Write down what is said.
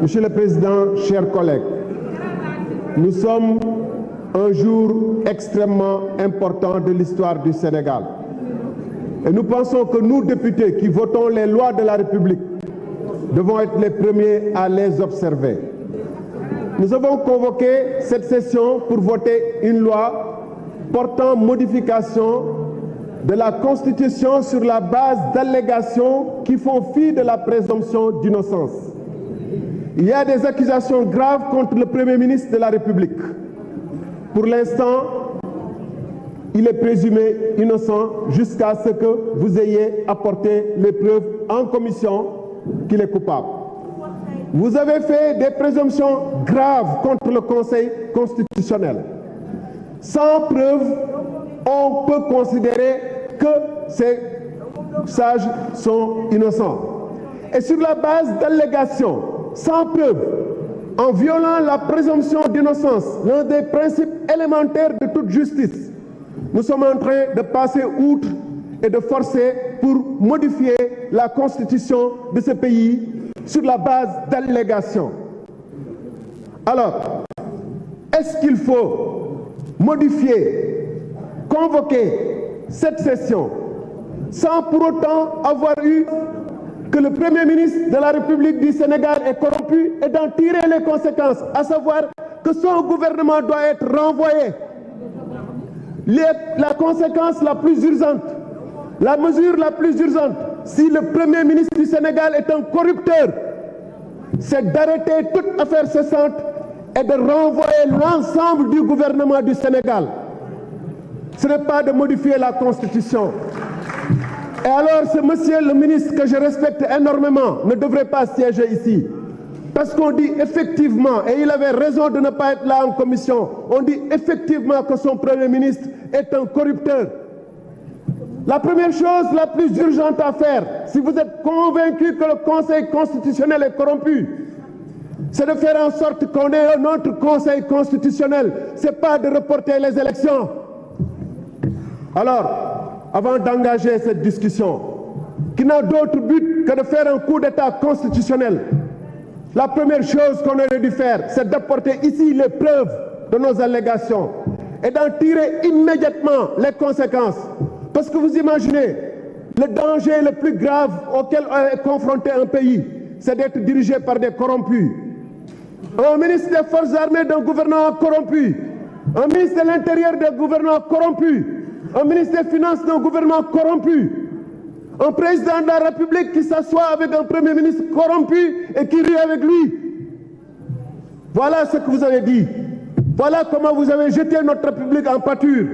Monsieur le Président, chers collègues, nous sommes un jour extrêmement important de l'histoire du Sénégal. Et nous pensons que nous, députés qui votons les lois de la République, devons être les premiers à les observer. Nous avons convoqué cette session pour voter une loi portant modification de la Constitution sur la base d'allégations qui font fi de la présomption d'innocence. Il y a des accusations graves contre le Premier ministre de la République. Pour l'instant, il est présumé innocent jusqu'à ce que vous ayez apporté les preuves en commission qu'il est coupable. Vous avez fait des présomptions graves contre le Conseil constitutionnel. Sans preuve, on peut considérer que ces sages sont innocents. Et sur la base d'allégations, sans preuve, en violant la présomption d'innocence, l'un des principes élémentaires de toute justice, nous sommes en train de passer outre et de forcer pour modifier la constitution de ce pays sur la base d'allégations. Alors, est-ce qu'il faut modifier, convoquer cette session sans pour autant avoir eu que le Premier ministre de la République du Sénégal est corrompu et d'en tirer les conséquences, à savoir que son gouvernement doit être renvoyé? La conséquence la plus urgente, la mesure la plus urgente, si le Premier ministre du Sénégal est un corrupteur, c'est d'arrêter toute affaire cessante et de renvoyer l'ensemble du gouvernement du Sénégal. Ce n'est pas de modifier la Constitution. Et alors, ce monsieur le ministre que je respecte énormément ne devrait pas siéger ici. Parce qu'on dit effectivement, et il avait raison de ne pas être là en commission, on dit effectivement que son Premier ministre est un corrupteur. La première chose la plus urgente à faire, si vous êtes convaincu que le Conseil constitutionnel est corrompu, c'est de faire en sorte qu'on ait un autre Conseil constitutionnel. Ce n'est pas de reporter les élections. Alors, avant d'engager cette discussion, qui n'a d'autre but que de faire un coup d'État constitutionnel, la première chose qu'on aurait dû faire, c'est d'apporter ici les preuves de nos allégations et d'en tirer immédiatement les conséquences. Parce que vous imaginez, le danger le plus grave auquel est confronté un pays, c'est d'être dirigé par des corrompus. Un ministre des Forces armées d'un gouvernement corrompu, un ministre de l'Intérieur d'un gouvernement corrompu, un ministre des Finances d'un gouvernement corrompu, un président de la République qui s'assoit avec un Premier ministre corrompu et qui rit avec lui. Voilà ce que vous avez dit. Voilà comment vous avez jeté notre République en pâture.